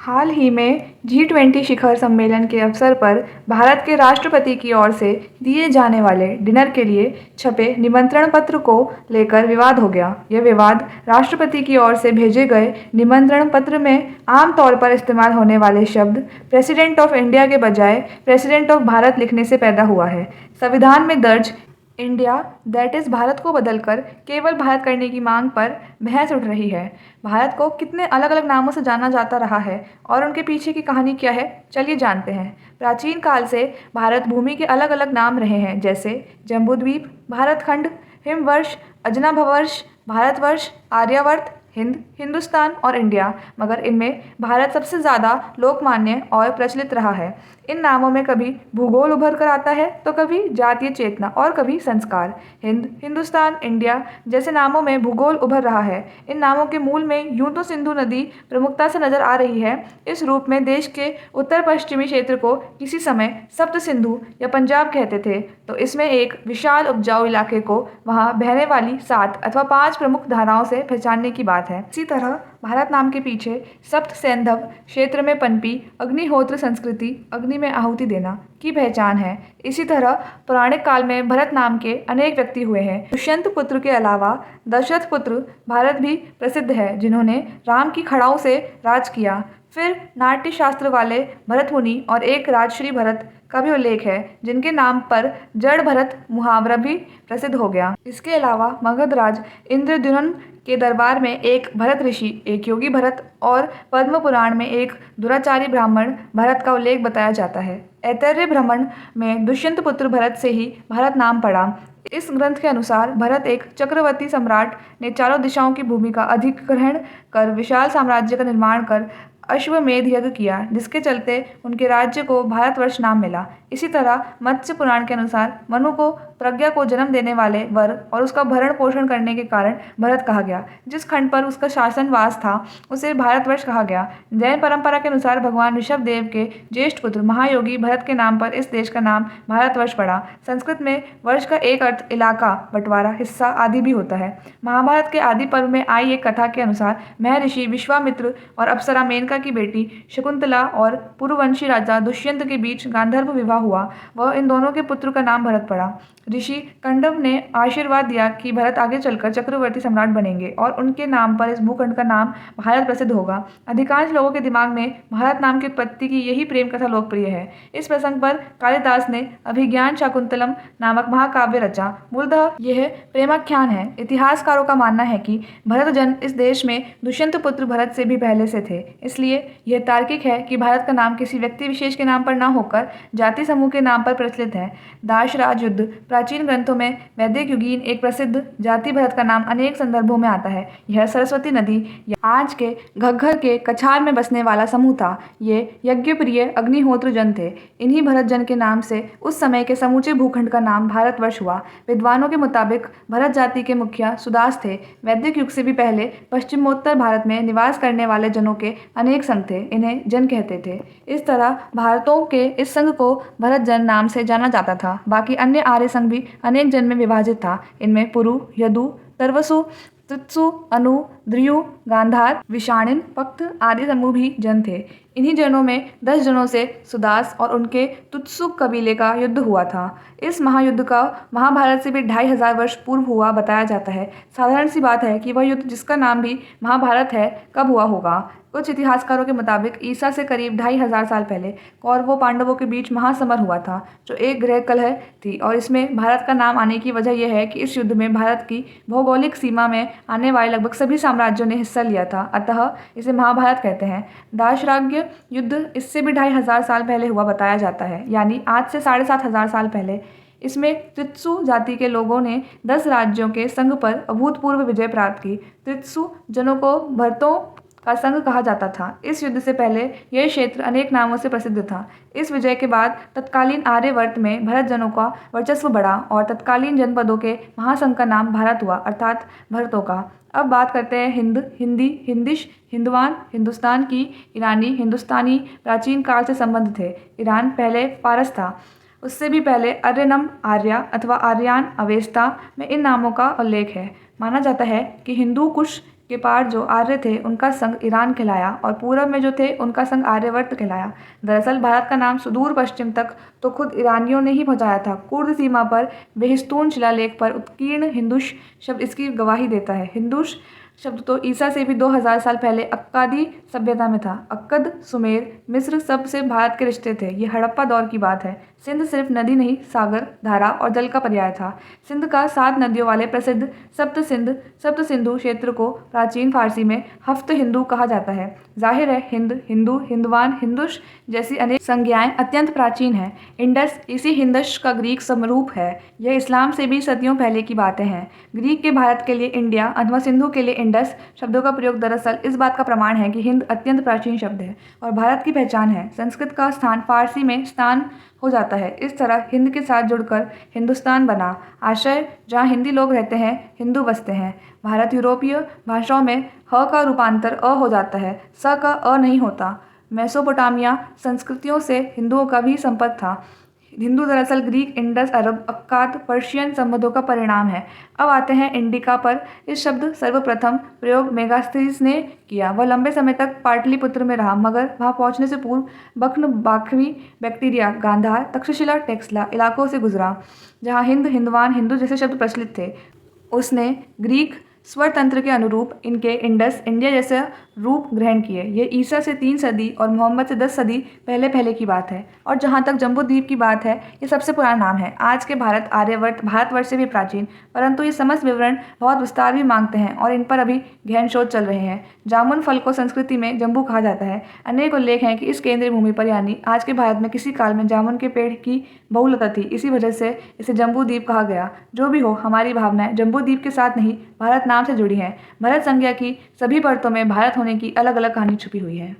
हाल ही में G20 शिखर सम्मेलन के अवसर पर भारत के राष्ट्रपति की ओर से दिए जाने वाले डिनर के लिए छपे निमंत्रण पत्र को लेकर विवाद हो गया। यह विवाद राष्ट्रपति की ओर से भेजे गए निमंत्रण पत्र में आम तौर पर इस्तेमाल होने वाले शब्द प्रेसिडेंट ऑफ इंडिया के बजाय प्रेसिडेंट ऑफ भारत लिखने से पैदा हुआ है। संविधान में दर्ज इंडिया दैट इज भारत को बदलकर केवल भारत करने की मांग पर बहस उठ रही है। भारत को कितने अलग अलग नामों से जाना जाता रहा है और उनके पीछे की कहानी क्या है, चलिए जानते हैं। प्राचीन काल से भारत भूमि के अलग अलग नाम रहे हैं, जैसे जम्बूद्वीप, भारतखंड, हिमवर्ष, अजनाभवर्ष, भारतवर्ष, आर्यावर्त, हिंद, हिंदुस्तान और इंडिया। मगर इनमें भारत सबसे ज़्यादा लोकमान्य और प्रचलित रहा है। इन नामों में कभी भूगोल उभर कर आता है तो कभी जातीय चेतना और कभी संस्कार। हिंद, हिंदुस्तान, इंडिया जैसे नामों में भूगोल उभर रहा है। इन नामों के मूल में यूं तो सिंधु नदी प्रमुखता से नजर आ रही है। इस रूप में देश के उत्तर पश्चिमी क्षेत्र को किसी समय सप्त सिंधु या पंजाब कहते थे, तो इसमें एक विशाल उपजाऊ इलाके को वहाँ बहने वाली 7 अथवा 5 प्रमुख धाराओं से पहचानने की बात है। इसी तरह भारत नाम के पीछे सप्त सैंधव क्षेत्र में पनपी अग्निहोत्र संस्कृति, अग्नि में आहुति देना, की पहचान है। इसी तरह पौराणिक काल में भरत नाम के अनेक व्यक्ति हुए हैं। दुष्यंत पुत्र के अलावा दशरथ पुत्र भारत भी प्रसिद्ध है, जिन्होंने राम की खड़ाऊ से राज किया। फिर नाट्य शास्त्र वाले भरत मुनि और एक राजश्री भरत का भी उल्लेख है, जिनके नाम पर जड़ भरत मुहावरा भी प्रसिद्ध हो गया। इसके अलावा मगध राज इंद्रद्युम्न के दरबार में एक भरत ऋषि, एक योगी भरत और पद्म पुराण में एक दुराचारी ब्राह्मण भरत का उल्लेख बताया जाता है। ऐतरेय ब्राह्मण में दुष्यंत पुत्र भरत से ही भारत नाम पड़ा। इस ग्रंथ के अनुसार भरत एक चक्रवर्ती सम्राट ने चारों दिशाओं की भूमि का अधिग्रहण कर विशाल साम्राज्य का निर्माण कर अश्वमेध यज्ञ किया, जिसके चलते उनके राज्य को भारतवर्ष नाम मिला। इसी तरह मत्स्य पुराण के अनुसार मनु को प्रज्ञा को जन्म देने वाले वर और उसका भरण पोषण करने के कारण भरत कहा गया। जिस खंड पर उसका शासनवास था उसे भारतवर्ष कहा गया। जैन परंपरा के अनुसार भगवान ऋषभ देव के ज्येष्ठ पुत्र महायोगी भरत के नाम पर इस देश का नाम भारतवर्ष पड़ा। संस्कृत में वर्ष का एक अर्थ इलाका, बंटवारा, हिस्सा आदि भी होता है। महाभारत के आदि पर्व में आई एक कथा के अनुसार महर्षि विश्वामित्र और अप्सरा मेनका की बेटी शकुंतला और पुरुवंशी राजा दुष्यंत के बीच गांधर्व विवाह हुआ। वह इन दोनों के पुत्र का नाम भरत पड़ा। ऋषि कंडव ने आशीर्वाद दिया कि भरत आगे चलकर चक्रवर्ती सम्राट बनेंगे और उनके नाम पर इस भूखंड का नाम भारत प्रसिद्ध होगा। अधिकांश लोगों के दिमाग में भारत नाम की उत्पत्ति की यही प्रेम कथा लोकप्रिय है। इस प्रसंग पर कालिदास ने अभिज्ञान शाकुंतलम नामक महाकाव्य रचा। मूलतः यह प्रेमाख्यान है। इतिहासकारों का मानना है कि भरत जन्म इस देश में दुष्यंत पुत्र भरत से भी पहले से थे। इसलिए यह तार्किक है कि भारत का नाम किसी व्यक्ति विशेष के नाम पर न होकर जाति समूह के नाम पर प्रचलित है। दाशराज युद्ध प्राचीन ग्रंथों में वैदिक युगीन एक प्रसिद्ध जाति भरत का नाम अनेक संदर्भों में आता है। यह सरस्वती नदी या आज के घग्गर के कछार में बसने वाला समूह था। ये यज्ञप्रिय अग्निहोत्र जन थे। इन्हीं भरत जन के नाम से उस समय के समूचे भूखंड का नाम भारतवर्ष हुआ। विद्वानों के मुताबिक भरत जाति के मुखिया सुदास थे। वैदिक युग से भी पहले पश्चिमोत्तर भारत में निवास करने वाले जनों के अनेक संघ थे, इन्हें जन कहते थे। इस तरह भारतों के इस संघ को भरत जन नाम से जाना जाता था। बाकी अन्य आर्य संघ भी अनेक जन में विभाजित था। इनमें पुरु, यदु, तरवसु, त्रित्सु, अनु, द्रियु, गांधार, विषाणिन, पक्त आदि समूह भी जन थे। इन्हीं जनों में 10 जनों से सुदास और उनके तुत्सुक कबीले का युद्ध हुआ था। इस महायुद्ध का महाभारत से भी 2500 वर्ष पूर्व हुआ बताया जाता है। साधारण सी बात है कि वह युद्ध, जिसका नाम भी महाभारत है, कब हुआ होगा। कुछ इतिहासकारों के मुताबिक ईसा से करीब 2500 साल पहले कौरवों पांडवों के बीच महासमर हुआ था, जो एक गृह कलह थी। और इसमें भारत का नाम आने की वजह यह है कि इस युद्ध में भारत की भौगोलिक सीमा में आने वाले लगभग सभी साम्राज्यों ने हिस्सा लिया था, अतः इसे महाभारत कहते हैं। दाशराज्य युद्ध इससे भी 2500 साल पहले हुआ बताया जाता है, यानी आज से 7500 साल पहले। इसमें त्रित्सु जाति के लोगों ने 10 राज्यों के संघ पर अभूतपूर्व विजय प्राप्त की। त्रित्सु जनों को भरतों का संघ कहा जाता था। इस युद्ध से पहले यह क्षेत्र अनेक नामों से प्रसिद्ध था। इस विजय के बाद तत्कालीन आर्यवर्त में भरत जनों का वर्चस्व बढ़ा और तत्कालीन जनपदों के महासंघ का नाम भारत हुआ, अर्थात भरतों का। अब बात करते हैं हिंद, हिंदी, हिंदिश, हिंदवान, हिंदुस्तान की। ईरानी, हिंदुस्तानी प्राचीन काल से संबंध थे। ईरान पहले फारस था। उससे भी पहले अर्यनम, आर्या अथवा आर्यान, अवेस्ता में इन नामों का उल्लेख है। माना जाता है कि हिंदू कुश के पार जो आर्य थे उनका संग ईरान कहलाया और पूरब में जो थे उनका संग आर्यवर्त कहलाया। दरअसल भारत का नाम सुदूर पश्चिम तक तो खुद ईरानियों ने ही पहुंचाया था। कुर्द सीमा पर बेहिस्तून शिलालेख पर उत्कीर्ण हिंदुश शब्द इसकी गवाही देता है। हिंदुश शब्द तो ईसा से भी 2000 साल पहले अक्कादी सभ्यता में था। अक्कद, सुमेर, मिस्र सब से भारत के रिश्ते थे। ये हड़प्पा दौर की बात है। सिंध सिर्फ नदी नहीं, सागर, धारा और जल का पर्याय था। सिंध का 7 नदियों वाले प्रसिद्ध सप्त सिंधु क्षेत्र को प्राचीन फारसी में हफ्त हिंदू कहा जाता है। जाहिर है हिंद, हिंदू, हिंदवान, हिंदुश जैसी अनेक संज्ञाएं अत्यंत प्राचीन हैं। इंडस इसी हिंदश का ग्रीक समरूप है। यह इस्लाम से भी सदियों पहले की बातें हैं। ग्रीक के भारत के लिए इंडिया अथवा सिंधु के लिए इंडस शब्दों का प्रयोग दरअसल इस बात का प्रमाण है कि हिंद अत्यंत प्राचीन शब्द है और भारत की पहचान है। संस्कृत का स्थान फारसी में स्थान हो जाता है। इस तरह हिंद के साथ जुड़कर हिंदुस्तान बना। आशय जहाँ हिंदी लोग रहते हैं, हिंदू बसते हैं। भारत यूरोपीय भाषाओं में ह का रूपांतर अ हो जाता है, स का अ नहीं होता। मेसोपोटामिया संस्कृतियों से हिंदुओं का भी संपर्क था। हिंदू दरअसल ग्रीक, इंडस, अरब, अक्काद, पर्शियन संबंधों का परिणाम है। अब आते हैं इंडिका पर। इस शब्द सर्वप्रथम प्रयोग मेगास्थनीज ने किया। वह लंबे समय तक पाटलिपुत्र में रहा, मगर वहां पहुंचने से पूर्व बख्न, बाख्वी, बैक्टीरिया, गांधार, तक्षशिला, टेक्सला इलाकों से गुजरा, जहां हिंद, हिंदवान, हिंदू जैसे शब्द प्रचलित थे। उसने ग्रीक स्वर तंत्र के अनुरूप इनके इंडस, इंडिया जैसे रूप ग्रहण किए। ये ईसा से 3 सदी और मोहम्मद से 10 सदी पहले की बात है। और जहाँ तक जम्बूद्वीप की बात है, ये सबसे पुराना नाम है। आज के भारत, आर्यवर्त, भारतवर्ष से भी प्राचीन, परंतु ये समस्त विवरण बहुत विस्तार भी मांगते हैं और इन पर अभी गहन शोध चल रहे हैं। जामुन फल को संस्कृति में जम्बू कहा जाता है। अनेक उल्लेख हैं कि इस केंद्रीय भूमि पर यानी आज के भारत में किसी काल में जामुन के पेड़ की बहुलता थी। इसी वजह से इसे जम्बूद्वीप कहा गया। जो भी हो, हमारी भावनाएं जम्बूद्वीप के साथ नहीं, भारत नाम से जुड़ी हैं। भरत संज्ञा की सभी परतों में भारत होने की अलग अलग कहानी छुपी हुई है।